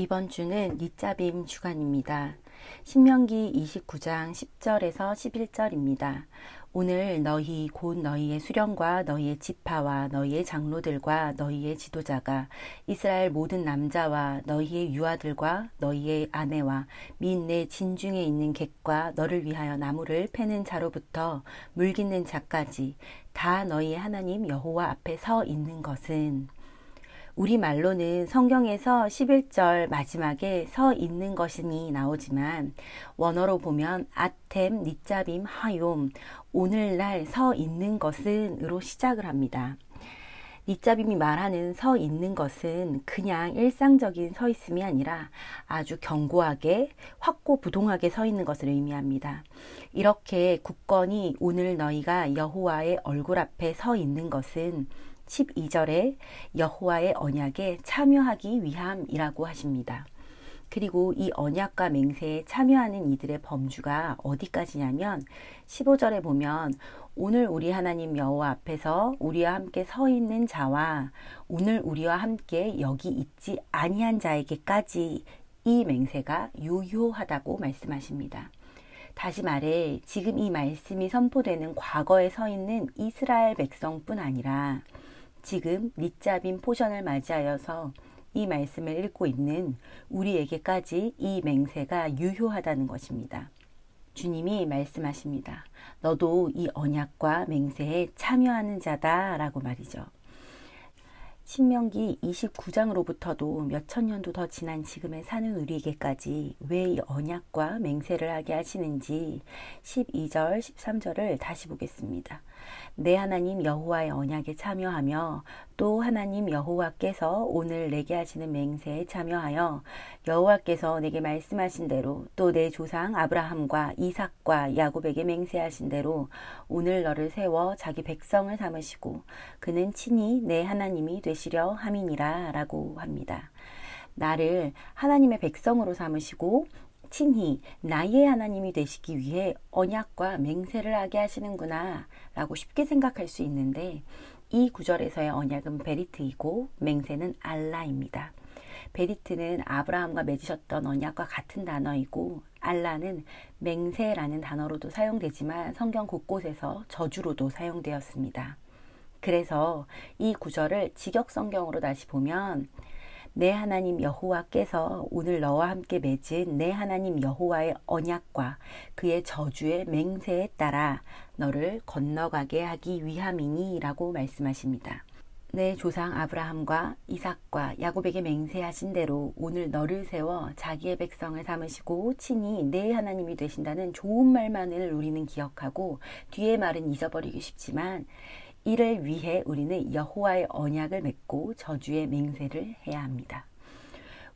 이번 주는 니짜빔 주간입니다. 신명기 29장 10절에서 11절입니다. 오늘 너희 곧 너희의 수령과 너희의 지파와 너희의 장로들과 너희의 지도자가 이스라엘 모든 남자와 너희의 유아들과 너희의 아내와 및 내 진중에 있는 객과 너를 위하여 나무를 패는 자로부터 물 깃는 자까지 다 너희의 하나님 여호와 앞에 서 있는 것은, 우리말로는 성경에서 11절 마지막에 서 있는 것이니 나오지만 원어로 보면 아템 니짜빔 하욤, 오늘날 서 있는 것은 으로 시작을 합니다. 니짜빔이 말하는 서 있는 것은 그냥 일상적인 서 있음이 아니라 아주 견고하게 확고부동하게 서 있는 것을 의미합니다. 이렇게 굳건히 오늘 너희가 여호와의 얼굴 앞에 서 있는 것은 12절에 여호와의 언약에 참여하기 위함이라고 하십니다. 그리고 이 언약과 맹세에 참여하는 이들의 범주가 어디까지냐면 15절에 보면 오늘 우리 하나님 여호와 앞에서 우리와 함께 서 있는 자와 오늘 우리와 함께 여기 있지 아니한 자에게까지 이 맹세가 유효하다고 말씀하십니다. 다시 말해 지금 이 말씀이 선포되는 과거에 서 있는 이스라엘 백성뿐 아니라 지금 니짜빔 포션을 맞이하여서 이 말씀을 읽고 있는 우리에게까지 이 맹세가 유효하다는 것입니다. 주님이 말씀하십니다. 너도 이 언약과 맹세에 참여하는 자다 라고 말이죠. 신명기 29장으로부터도 몇천 년도 더 지난 지금에 사는 우리에게까지 왜 이 언약과 맹세를 하게 하시는지 12절, 13절을 다시 보겠습니다. 내 하나님 여호와의 언약에 참여하며 또 하나님 여호와께서 오늘 내게 하시는 맹세에 참여하여 여호와께서 내게 말씀하신 대로 또 내 조상 아브라함과 이삭과 야곱에게 맹세하신 대로 오늘 너를 세워 자기 백성을 삼으시고 그는 친히 내 하나님이 되시려 함이니라 라고 합니다. 나를 하나님의 백성으로 삼으시고 친히 나의 하나님이 되시기 위해 언약과 맹세를 하게 하시는구나 라고 쉽게 생각할 수 있는데, 이 구절에서의 언약은 베리트이고 맹세는 알라입니다. 베리트는 아브라함과 맺으셨던 언약과 같은 단어이고 알라는 맹세라는 단어로도 사용되지만 성경 곳곳에서 저주로도 사용되었습니다. 그래서 이 구절을 직역성경으로 다시 보면 내 하나님 여호와께서 오늘 너와 함께 맺은 내 하나님 여호와의 언약과 그의 저주의 맹세에 따라 너를 건너가게 하기 위함이니 라고 말씀하십니다. 내 조상 아브라함과 이삭과 야곱에게 맹세하신 대로 오늘 너를 세워 자기의 백성을 삼으시고 친히 내 하나님이 되신다는 좋은 말만을 우리는 기억하고 뒤의 말은 잊어버리기 쉽지만 이를 위해 우리는 여호와의 언약을 맺고 저주의 맹세를 해야 합니다.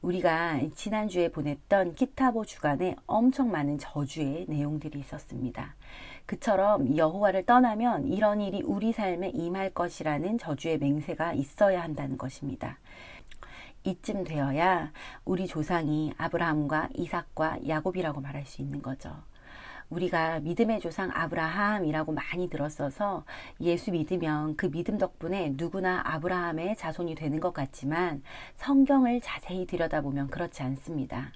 우리가 지난주에 보냈던 기타보 주간에 엄청 많은 저주의 내용들이 있었습니다. 그처럼 여호와를 떠나면 이런 일이 우리 삶에 임할 것이라는 저주의 맹세가 있어야 한다는 것입니다. 이쯤 되어야 우리 조상이 아브라함과 이삭과 야곱이라고 말할 수 있는 거죠. 우리가 믿음의 조상 아브라함이라고 많이 들었어서 예수 믿으면 그 믿음 덕분에 누구나 아브라함의 자손이 되는 것 같지만 성경을 자세히 들여다보면 그렇지 않습니다.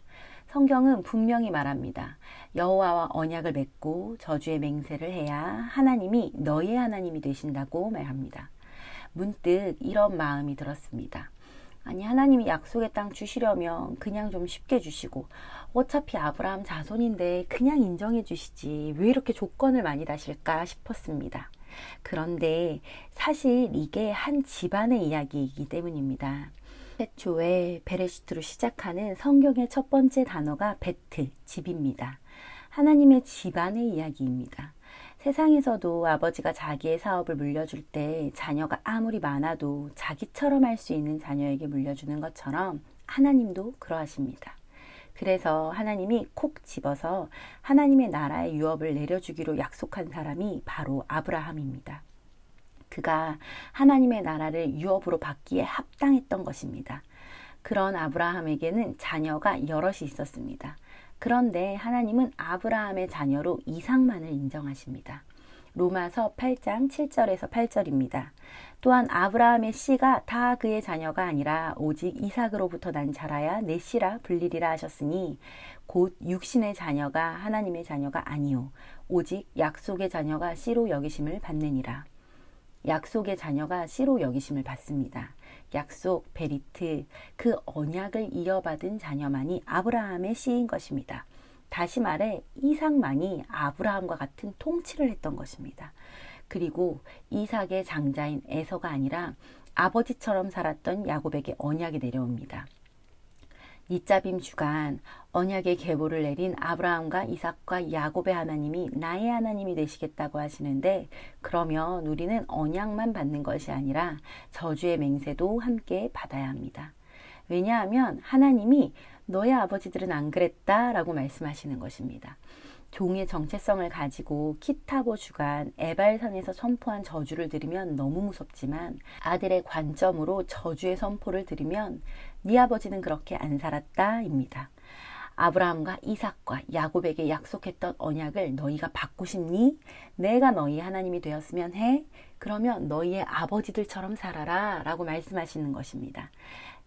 성경은 분명히 말합니다. 여호와와 언약을 맺고 저주의 맹세를 해야 하나님이 너의 하나님이 되신다고 말합니다. 문득 이런 마음이 들었습니다. 아니, 하나님이 약속의 땅 주시려면 그냥 좀 쉽게 주시고 어차피 아브라함 자손인데 그냥 인정해 주시지 왜 이렇게 조건을 많이 다실까 싶었습니다. 그런데 사실 이게 한 집안의 이야기이기 때문입니다. 최초에 베레시트로 시작하는 성경의 첫 번째 단어가 베트, 집입니다. 하나님의 집안의 이야기입니다. 세상에서도 아버지가 자기의 사업을 물려줄 때 자녀가 아무리 많아도 자기처럼 할 수 있는 자녀에게 물려주는 것처럼 하나님도 그러하십니다. 그래서 하나님이 콕 집어서 하나님의 나라의 유업을 내려주기로 약속한 사람이 바로 아브라함입니다. 그가 하나님의 나라를 유업으로 받기에 합당했던 것입니다. 그런 아브라함에게는 자녀가 여럿이 있었습니다. 그런데 하나님은 아브라함의 자녀로 이삭만을 인정하십니다. 로마서 8장 7절에서 8절입니다. 또한 아브라함의 씨가 다 그의 자녀가 아니라 오직 이삭으로부터 난 자라야 내 씨라 불리리라 하셨으니 곧 육신의 자녀가 하나님의 자녀가 아니요 오직 약속의 자녀가 씨로 여기심을 받느니라. 약속의 자녀가 씨로 여기심을 받습니다. 약속, 베리트, 그 언약을 이어받은 자녀만이 아브라함의 씨인 것입니다. 다시 말해 이삭만이 아브라함과 같은 통치를 했던 것입니다. 그리고 이삭의 장자인 에서가 아니라 아버지처럼 살았던 야곱에게 언약이 내려옵니다. 니짜빔 주간 언약의 계보를 내린 아브라함과 이삭과 야곱의 하나님이 나의 하나님이 되시겠다고 하시는데, 그러면 우리는 언약만 받는 것이 아니라 저주의 맹세도 함께 받아야 합니다. 왜냐하면 하나님이 너의 아버지들은 안 그랬다 라고 말씀하시는 것입니다. 종의 정체성을 가지고 키타보 주간 에발산에서 선포한 저주를 들으면 너무 무섭지만, 아들의 관점으로 저주의 선포를 들으면 네 아버지는 그렇게 안 살았다 입니다. 아브라함과 이삭과 야곱에게 약속했던 언약을 너희가 받고 싶니? 내가 너희 하나님이 되었으면 해? 그러면 너희의 아버지들처럼 살아라 라고 말씀하시는 것입니다.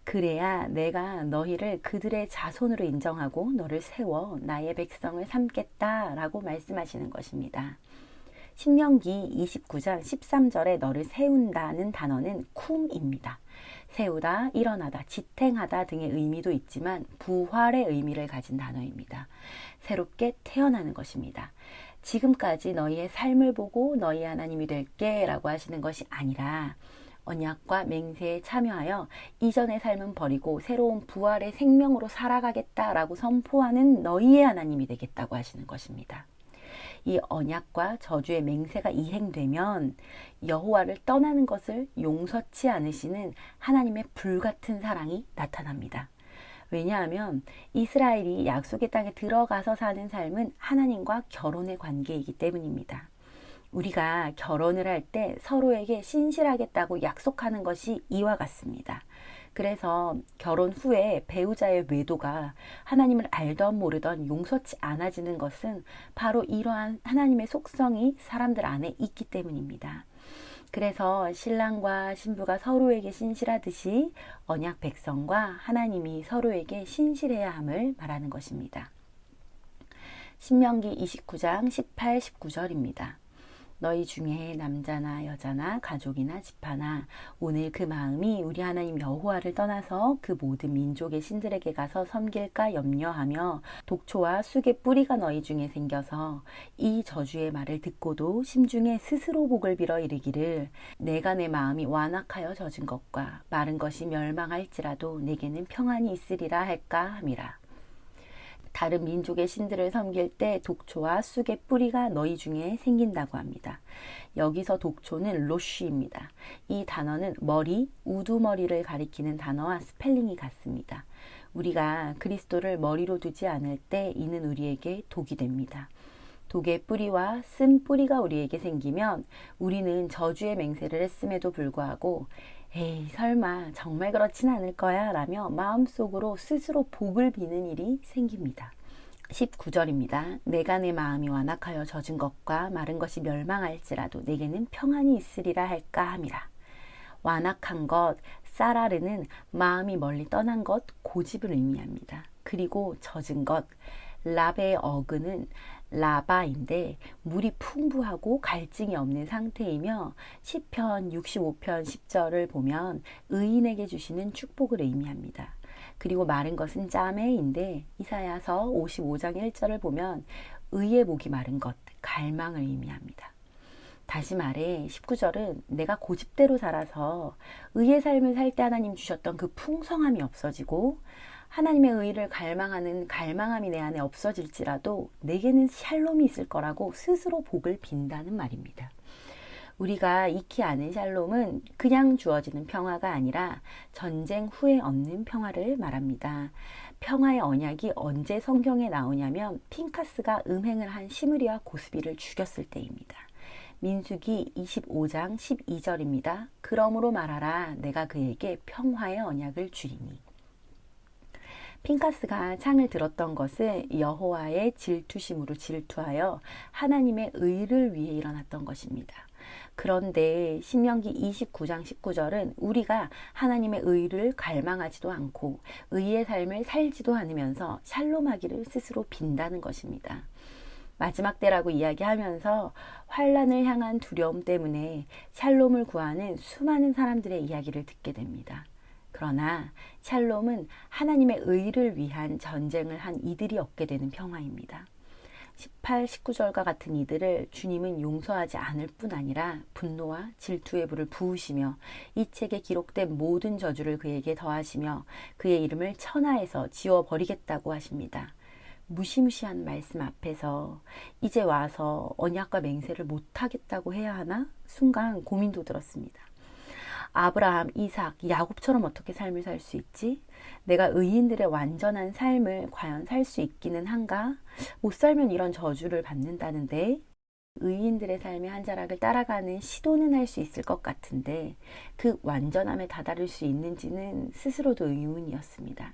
그래야 내가 너희를 그들의 자손으로 인정하고 너를 세워 나의 백성을 삼겠다 라고 말씀하시는 것입니다. 신명기 29장 13절에 너를 세운다는 단어는 쿰입니다. 세우다, 일어나다, 지탱하다 등의 의미도 있지만 부활의 의미를 가진 단어입니다. 새롭게 태어나는 것입니다. 지금까지 너희의 삶을 보고 너희 하나님이 될게 라고 하시는 것이 아니라 언약과 맹세에 참여하여 이전의 삶은 버리고 새로운 부활의 생명으로 살아가겠다라고 선포하는 너희의 하나님이 되겠다고 하시는 것입니다. 이 언약과 저주의 맹세가 이행되면 여호와를 떠나는 것을 용서치 않으시는 하나님의 불같은 사랑이 나타납니다. 왜냐하면 이스라엘이 약속의 땅에 들어가서 사는 삶은 하나님과 결혼의 관계이기 때문입니다. 우리가 결혼을 할 때 서로에게 신실하겠다고 약속하는 것이 이와 같습니다. 그래서 결혼 후에 배우자의 외도가 하나님을 알던 모르던 용서치 않아지는 것은 바로 이러한 하나님의 속성이 사람들 안에 있기 때문입니다. 그래서 신랑과 신부가 서로에게 신실하듯이 언약 백성과 하나님이 서로에게 신실해야 함을 말하는 것입니다. 신명기 29장 18, 19절입니다. 너희 중에 남자나 여자나 가족이나 집하나 오늘 그 마음이 우리 하나님 여호와를 떠나서 그 모든 민족의 신들에게 가서 섬길까 염려하며 독초와 쑥의 뿌리가 너희 중에 생겨서 이 저주의 말을 듣고도 심중에 스스로 복을 빌어 이르기를 내가 내 마음이 완악하여 젖은 것과 마른 것이 멸망할지라도 내게는 평안이 있으리라 할까 함이라. 다른 민족의 신들을 섬길 때 독초와 쑥의 뿌리가 너희 중에 생긴다고 합니다. 여기서 독초는 로쉬입니다. 이 단어는 머리, 우두머리를 가리키는 단어와 스펠링이 같습니다. 우리가 그리스도를 머리로 두지 않을 때 이는 우리에게 독이 됩니다. 독의 뿌리와 쓴 뿌리가 우리에게 생기면 우리는 저주의 맹세를 했음에도 불구하고 에이 설마 정말 그렇진 않을 거야 라며 마음속으로 스스로 복을 비는 일이 생깁니다. 19절입니다. 내가 내 마음이 완악하여 젖은 것과 마른 것이 멸망할지라도 내게는 평안이 있으리라 할까 함이라. 완악한 것, 사라르는 마음이 멀리 떠난 것, 고집을 의미합니다. 그리고 젖은 것, 라베의 어근은 라바인데 물이 풍부하고 갈증이 없는 상태이며 시편 65편 10절을 보면 의인에게 주시는 축복을 의미합니다. 그리고 마른 것은 짜매인데 이사야서 55장 1절을 보면 의의 목이 마른 것, 갈망을 의미합니다. 다시 말해 19절은 내가 고집대로 살아서 의의 삶을 살 때 하나님 주셨던 그 풍성함이 없어지고 하나님의 의를 갈망하는 갈망함이 내 안에 없어질지라도 내게는 샬롬이 있을 거라고 스스로 복을 빈다는 말입니다. 우리가 익히 아는 샬롬은 그냥 주어지는 평화가 아니라 전쟁 후에 얻는 평화를 말합니다. 평화의 언약이 언제 성경에 나오냐면 핀카스가 음행을 한 시므리와 고스비를 죽였을 때입니다. 민수기 25장 12절입니다. 그러므로 말하라 내가 그에게 평화의 언약을 주리니. 핀카스가 창을 들었던 것은 여호와의 질투심으로 질투하여 하나님의 의를 위해 일어났던 것입니다. 그런데 신명기 29장 19절은 우리가 하나님의 의를 갈망하지도 않고 의의 삶을 살지도 않으면서 샬롬하기를 스스로 빈다는 것입니다. 마지막 때라고 이야기하면서 환란을 향한 두려움 때문에 샬롬을 구하는 수많은 사람들의 이야기를 듣게 됩니다. 그러나 샬롬은 하나님의 의를 위한 전쟁을 한 이들이 얻게 되는 평화입니다. 18, 19절과 같은 이들을 주님은 용서하지 않을 뿐 아니라 분노와 질투의 불을 부으시며 이 책에 기록된 모든 저주를 그에게 더하시며 그의 이름을 천하에서 지워버리겠다고 하십니다. 무시무시한 말씀 앞에서 이제 와서 언약과 맹세를 못하겠다고 해야 하나? 순간 고민도 들었습니다. 아브라함, 이삭, 야곱처럼 어떻게 삶을 살 수 있지? 내가 의인들의 완전한 삶을 과연 살 수 있기는 한가? 못 살면 이런 저주를 받는다는데 의인들의 삶의 한 자락을 따라가는 시도는 할 수 있을 것 같은데 그 완전함에 다다를 수 있는지는 스스로도 의문이었습니다.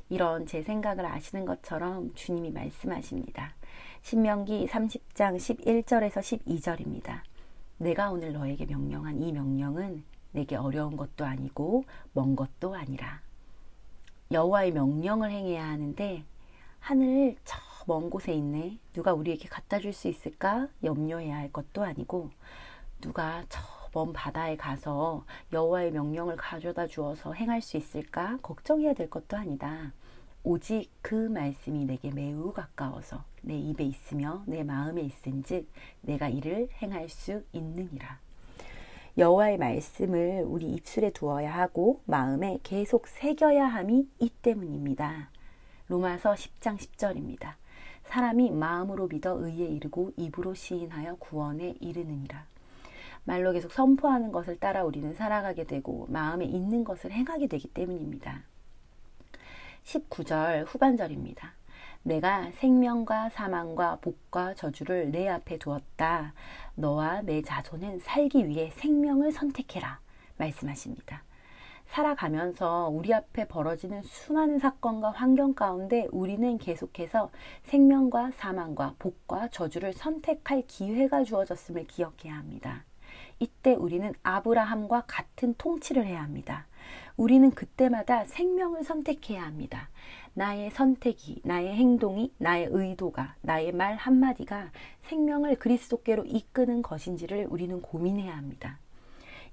이런 제 생각을 아시는 것처럼 주님이 말씀하십니다. 신명기 30장 11절에서 12절입니다. 내가 오늘 너에게 명령한 이 명령은 내게 어려운 것도 아니고 먼 것도 아니라. 여호와의 명령을 행해야 하는데 하늘 저 먼 곳에 있네. 누가 우리에게 갖다 줄 수 있을까? 염려해야 할 것도 아니고 누가 저 먼 바다에 가서 여호와의 명령을 가져다 주어서 행할 수 있을까? 걱정해야 될 것도 아니다. 오직 그 말씀이 내게 매우 가까워서 내 입에 있으며 내 마음에 있은즉 내가 이를 행할 수 있느니라. 여호와의 말씀을 우리 입술에 두어야 하고 마음에 계속 새겨야 함이 이 때문입니다. 로마서 10장 10절입니다. 사람이 마음으로 믿어 의에 이르고 입으로 시인하여 구원에 이르느니라. 말로 계속 선포하는 것을 따라 우리는 살아가게 되고 마음에 있는 것을 행하게 되기 때문입니다. 19절 후반절입니다. 내가 생명과 사망과 복과 저주를 내 앞에 두었다. 너와 내 자손은 살기 위해 생명을 선택해라. 말씀하십니다. 살아가면서 우리 앞에 벌어지는 수많은 사건과 환경 가운데 우리는 계속해서 생명과 사망과 복과 저주를 선택할 기회가 주어졌음을 기억해야 합니다. 이때 우리는 아브라함과 같은 통치를 해야 합니다. 우리는 그때마다 생명을 선택해야 합니다. 나의 선택이, 나의 행동이, 나의 의도가, 나의 말 한마디가 생명을 그리스도께로 이끄는 것인지를 우리는 고민해야 합니다.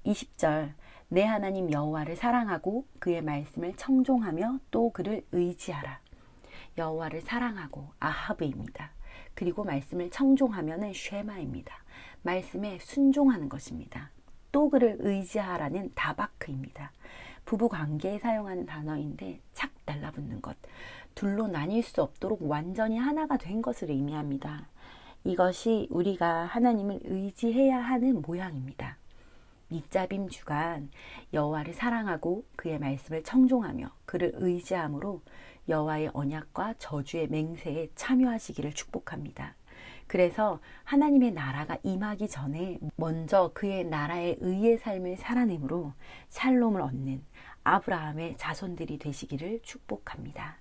20절 내 하나님 여호와를 사랑하고 그의 말씀을 청종하며 또 그를 의지하라. 여호와를 사랑하고 아하브입니다. 그리고 말씀을 청종하면은 쉐마입니다. 말씀에 순종하는 것입니다. 또 그를 의지하라는 다바크입니다. 부부 관계에 사용하는 단어인데 착 달라붙는 것, 둘로 나뉠 수 없도록 완전히 하나가 된 것을 의미합니다. 이것이 우리가 하나님을 의지해야 하는 모양입니다. 밑잡임 주간 여호와를 사랑하고 그의 말씀을 청종하며 그를 의지함으로 여호와의 언약과 저주의 맹세에 참여하시기를 축복합니다. 그래서 하나님의 나라가 임하기 전에 먼저 그의 나라의 의의 삶을 살아내므로 샬롬을 얻는 아브라함의 자손들이 되시기를 축복합니다.